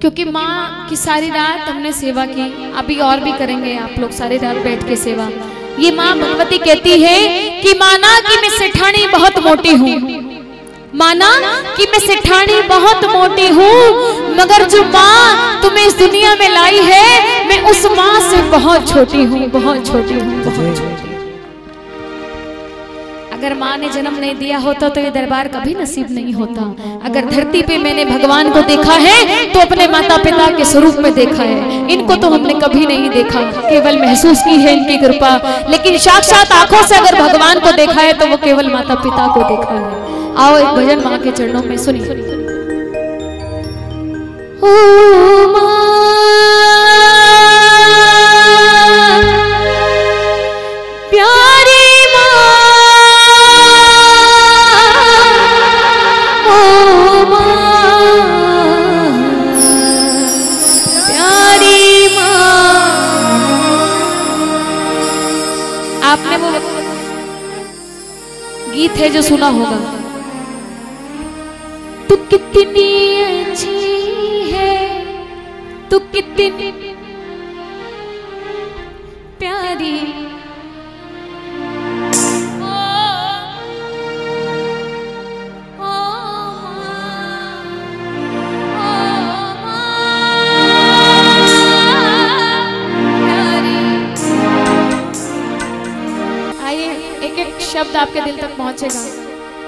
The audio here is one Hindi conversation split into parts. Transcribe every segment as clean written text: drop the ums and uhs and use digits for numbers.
क्योंकि माँ की सारी रात हमने सेवा की, अभी और भी करेंगे आप लोग सारी रात बैठ के सेवा। ये माँ भगवती कहती है कि माना कि मैं सेठानी बहुत मोटी हूँ, माना कि मैं सेठानी बहुत मोटी हूँ, मगर जो माँ तुम्हें इस दुनिया में लाई है मैं उस माँ से बहुत छोटी हूँ, बहुत छोटी हूँ, बहुत छोटी। अगर माँ ने जन्म नहीं दिया होता तो ये दरबार कभी नसीब नहीं होता। अगर धरती पे मैंने भगवान को देखा है तो अपने माता पिता के स्वरूप में देखा है, इनको तो हमने कभी नहीं देखा, केवल महसूस की है इनकी कृपा, लेकिन साक्षात आंखों से अगर भगवान को देखा है तो वो केवल माता पिता को देखा है। आओ एक भजन माँ के चरणों में सुनिए। ओ माँ प्यारी आपने वो गीत है जो सुना होगा, तू कितनी अच्छी है, तू कितनी प्यारी, शब्द आपके दिल तक पहुंचेगा।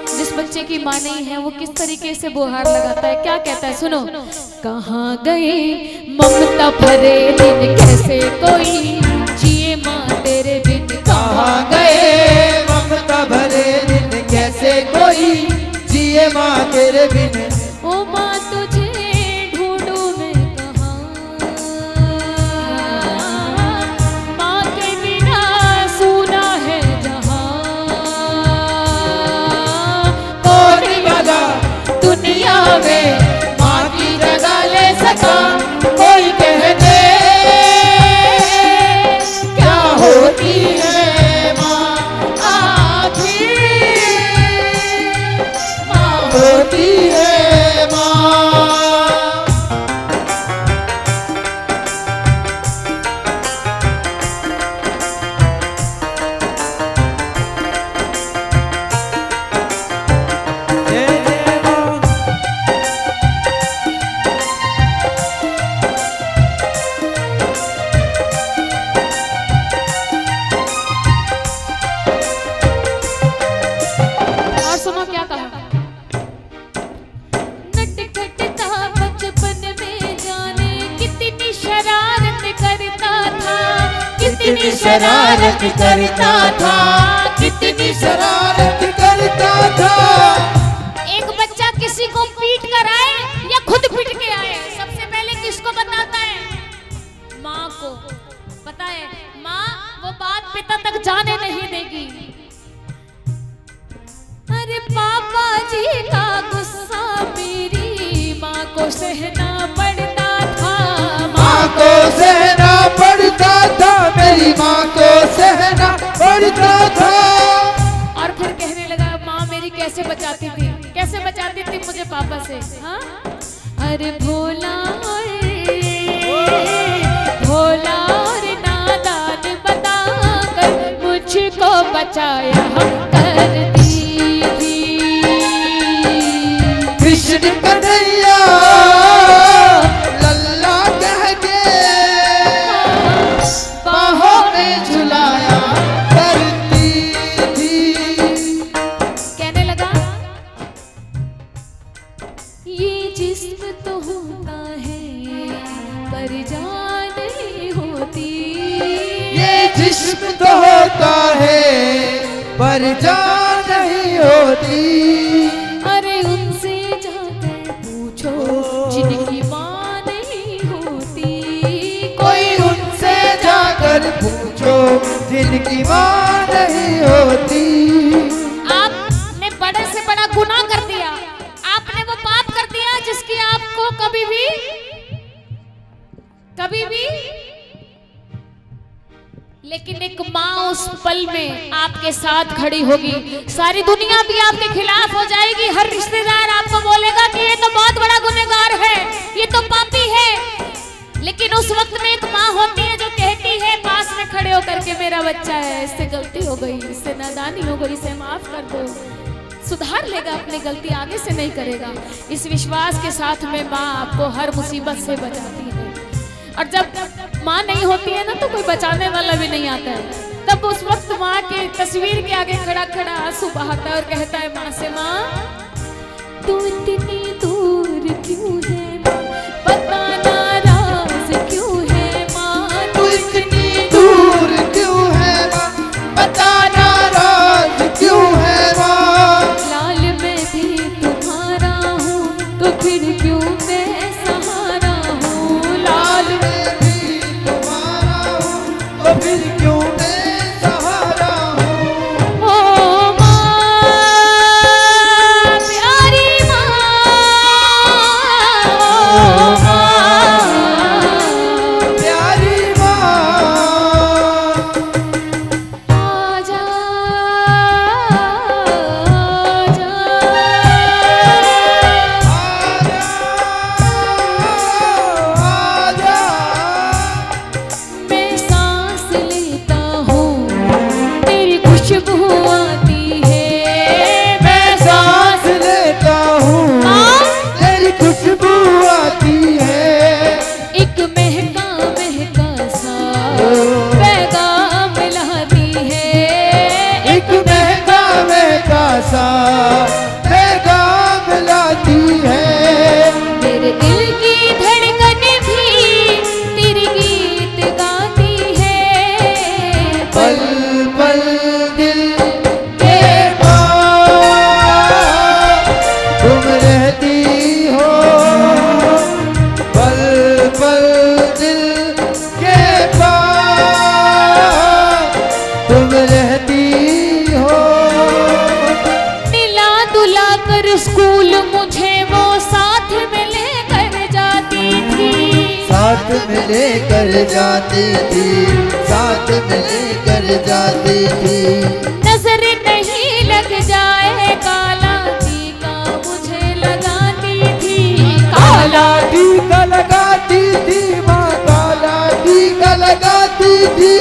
जिस बच्चे की माँ नहीं है वो किस तरीके से बुहार लगाता है, क्या कहता है सुनो। कहाँ गए ममता भरे दिन, कैसे कोई जिए माँ तेरे बिन। कहाँ गए ममता भरे दिन, कैसे कोई जिए माँ तेरे बिन। ओ माँ तुझे ढूंढूं मैं कहाँ, माँ के बिना सुना है दुनिया में माँ की जगह ले सका कोई, कह दे क्या होती है माँ आखिर, माँ होती है माँ। कितनी शरारत करता था, कितनी शरारत करता था। एक बच्चा किसी को पीट कर आए या खुद पीट के आए, सबसे पहले किसको बताता है? माँ को। पता है माँ वो बात पिता तक जाने नहीं देगी। अरे पापा जी का गुस्सा मेरी माँ को सहना पड़ता था, माँ को सहना पड़ता था, मेरी माँ को सहना पड़ता था। और फिर कहने लगा माँ मेरी कैसे बचाती थी, कैसे बचाती थी मुझे पापा से। हाँ अरे भोला भोला और नादान बताकर मुझको बचाया करती थी। कृष्ण कन्हैया लल्ला कह के बाहों में झुलाया करती थी। कहने लगा ये जिस्म तो होता है पर जान नहीं होती, ये जिस्म तो होता है पर जान नहीं होती। अरे उनसे जाकर पूछो जिनकी माँ नहीं होती, कोई उनसे जाकर पूछो जिनकी माँ नहीं होती। आपने बड़े से बड़ा गुनाह कर दिया, आपने वो पाप कर दिया जिसकी आपको कभी भी लेकिन एक माँ उस पल में आपके साथ खड़ी होगी। सारी दुनिया भी आपके खिलाफ हो जाएगी, हर रिश्तेदार आपको बोलेगा कि ये तो बहुत बड़ा गुनहगार है, ये तो पापी है, लेकिन उस वक्त में एक माँ होती है जो कहती है पास में खड़े होकर के, मेरा बच्चा है, इससे गलती हो गई, इससे नादानी हो गई, इसे माफ कर दो, सुधार लेगा अपनी गलती, आगे से नहीं करेगा। इस विश्वास के साथ में माँ आपको हर मुसीबत से बचाती है। और जब माँ नहीं होती है ना तो कोई बचाने वाला भी नहीं आता है, तब उस वक्त माँ के तस्वीर के आगे खड़ा खड़ा आंसू बहाता है और कहता है माँ से, माँ तू इतनी दूर क्यों है माँ, पता नाराज क्यों है माँ, तू इतनी दूर क्यों है माँ, पता नाराज क्यों है माँ, लाल मैं भी तुम्हारा हूँ तो फिर क्यों मैं सहारा हूँ, लाल मैं भी तुम्हारा हूँ तो फिर क्यों मैं सहारा हूँ। ओ माँ प्यारी माँ, ओ माँ प्यारी माँ, आजा आजा, आजा मैं सांस लेता हूँ तेरी खुशबू आती है, मैं सांस लेता हूँ हाँ? तेरी खुशबू आती है, एक महका महका सा पैगाम लाती है, एक महका महका सा पैगाम लाती है, मेरे दिल की धड़कन भी तेरी गीत गाती है, पल पल दिल के पास तुम रहती हो, पल पल दिल के पास तुम रहती हो, मिला दुला कर स्कूल मुझे वो साथ में लेकर जाती थी, साथ में लेकर जाती थी, साथ में लेकर जाती थी, नजर नहीं लग जाए काला टीका मुझे लगाती थी, काला टीका लगाती थी माँ, काला टीका लगाती थी।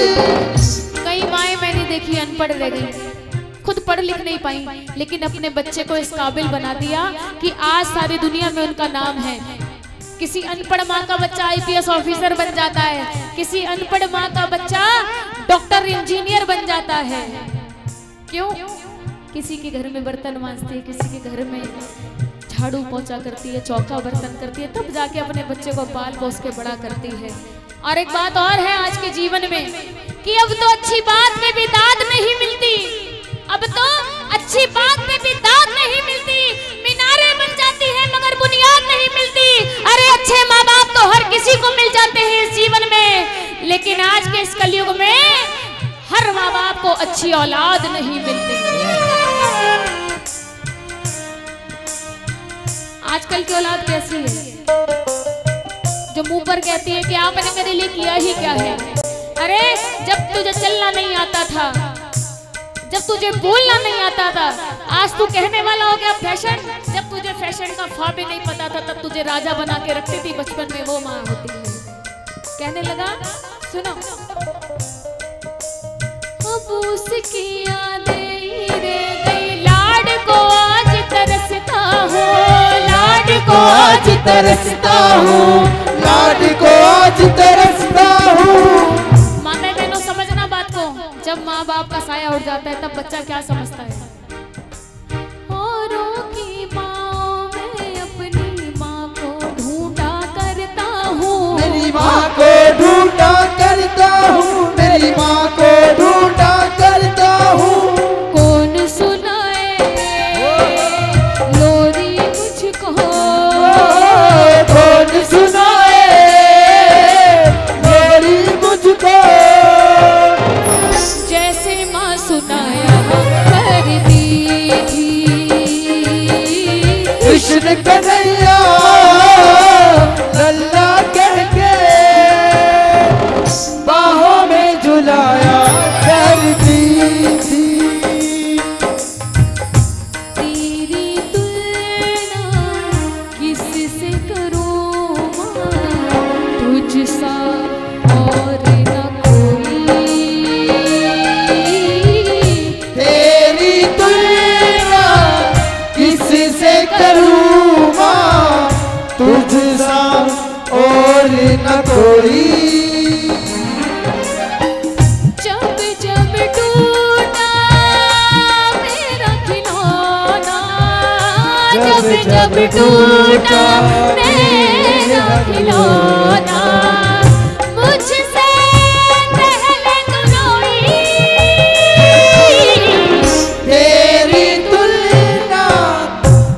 कई माएँ मैंने देखी अनपढ़ रह गई, खुद पढ़ लिख नहीं पाई, लेकिन अपने बच्चे को इस काबिल बना दिया कि आज सारी दुनिया में उनका नाम है। किसी अनपढ़ माँ का बच्चा आईपीएस ऑफिसर बन जाता है, किसी अनपढ़ माँ का बच्चा डॉक्टर इंजीनियर बन जाता है। क्यों? किसी के घर में बर्तन मांजती है, किसी के घर में झाड़ू पोंछा करती है, चौका बर्तन करती है, तब जाके अपने बच्चे को पाल पोस के बड़ा करती है। और एक बात और है आज के जीवन में कि अब तो अच्छी बात में भी दाद नहीं मिलती, अब तो अच्छी बात में भी दाद नहीं मिलती, मीनारें बन जाती है मगर बुनियाद नहीं मिलती। अरे अच्छे माँ बाप तो हर किसी को मिल जाते हैं इस जीवन में, लेकिन आज के इस कलयुग में हर माँ बाप को अच्छी औलाद नहीं मिलती। आजकल की औलाद कैसी है, जो मुंह पर कहती है कि आपने मेरे लिए किया ही क्या है। अरे जब तुझे चलना नहीं आता था, जब तुझे बोलना नहीं आता था, आज तू कहने वाला हो गया फैशन। जब तुझे फैशन का ख्वाब भी नहीं पता था, तब तुझे राजा बना के रखती थी बचपन में वो माँ होती है। कहने लगा, सुनो, अब उसकी यादें रह गई, लाड को आज तरसता हूँ, लाड को आज तरसता हूँ, लाड को आज तरसता हूँ। माता बहनों समझना बात को, जब माँ बाप का साया उड़ जाता है तब बच्चा क्या समझता है। औरों की माँ में अपनी माँ को ढूंढा करता हूँ, मेरी माँ को ढूंढा करता हूँ, मेरी माँ को ढूंढा करता हूँ। कौन सुनाए लोरी मुझको, कौन सुनाए लोरी मुझको, जैसे माँ सुनाया करती थी। कृष्ण कन्हैया लल्ला कह के बाहों में झुला कोई। जब जब टूटा मेरा खिलौना, जब जब टूटा मेरा खिलौना, मुझसे पहले तू रोई। तेरी तुलना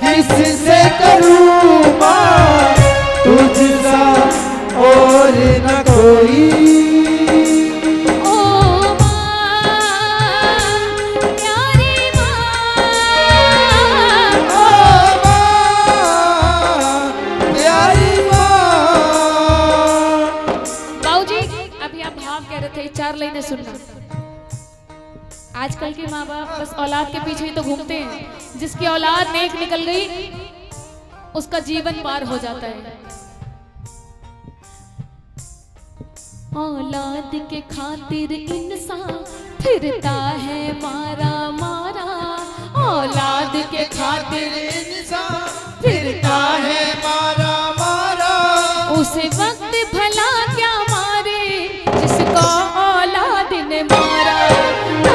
किससे करूं माँ, तुझसा और न कोई। ओ माँ प्यारी माँ, ओ माँ प्यारी माँ। बाबूजी अभी आप भाव कह रहे थे, 4 लाइनें सुनना। आजकल के माँ बाप बस औलाद के पीछे ही तो घूमते हैं। जिसकी औलाद नेक निकल गई उसका जीवन पार हो जाता है। औलाद के खातिर इंसान फिरता है मारा मारा, औलाद के खातिर इंसान फिरता है मारा मारा। उसे वक्त भला क्या मारे जिसको औलाद ने मारा।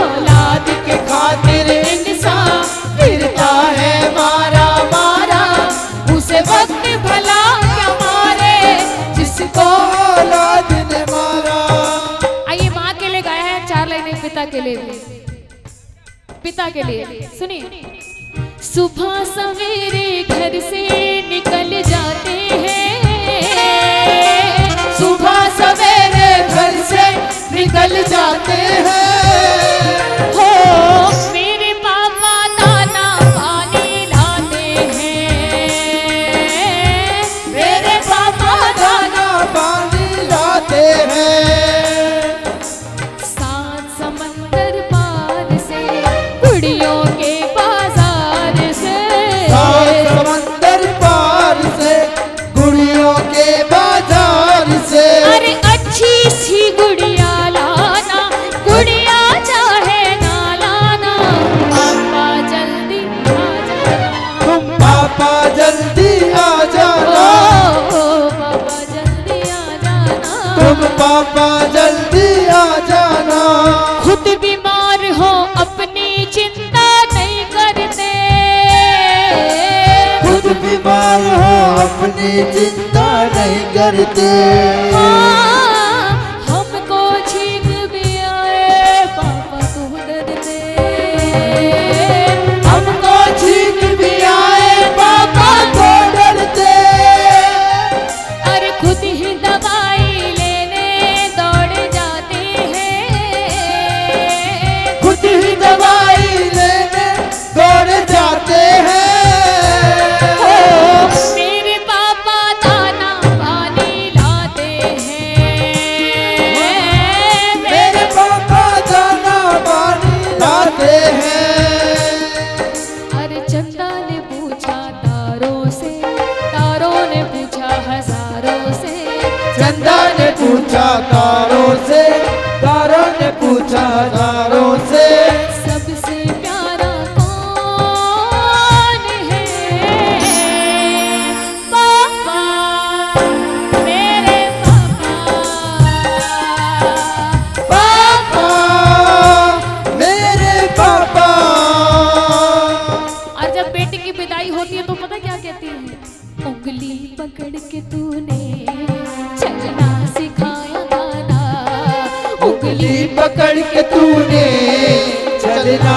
औलाद के खातिर इंसान फिरता है मारा मारा। उसे वक्त भला क्या मारे जिसको। औलाद ने मारा। आइए माँ के लिए गाया है 4 लाइनें, पिता के लिए भी। पिता के लिए सुनिए। सुबह सवेरे घर से निकल जाते हैं, सुबह सवेरे घर से निकल जाते हैं। हो मेरे पापा दाना पानी लाते हैं, मेरे पापा दाना पानी लाते हैं। 7 समंदर पार से गुड़ियों के बाजार से, 7 समंदर पार से गुड़ियों के बाजार से। अरे अच्छी सी गुड़िया लाना, गुड़िया चाहे ना लाना, पापा जल्दी आ जाना। तुम पापा जल्दी आ जाना, ओ पापा जल्दी आ जाना। तुम पापा जल्दी आ जाना। खुद बीमार हो अपनी चिंता नहीं करते, खुद बीमार हो अपनी चिंता नहीं करते। हाँ, हमको छींक भी आए पापा तू डरते, हमको छींक भी आए पापा को डरते। अरे खुद ही दवाई लेने दौड़ जाते हैं, खुद ही दवाई लेने दौड़ जाते हैं। मेरे पापा दाना पानी लाते हैं, मेरे पापा दाना पानी लाते हैं। अरे चंदा ने पूछा तारों से, तारों ने पूछा हजारों से, चंदा ने पूछा तारों से, तारों ने पूछा हजारों से। सबसे प्यारा कौन है। पापा मेरे पापा, पापा मेरे पापा। और जब बेटी की विदाई होती है तो पता क्या कहती है। उंगली पकड़ के तूने चलना सिखाया गाना, उंगली उंगली पकड़ के तूने चलना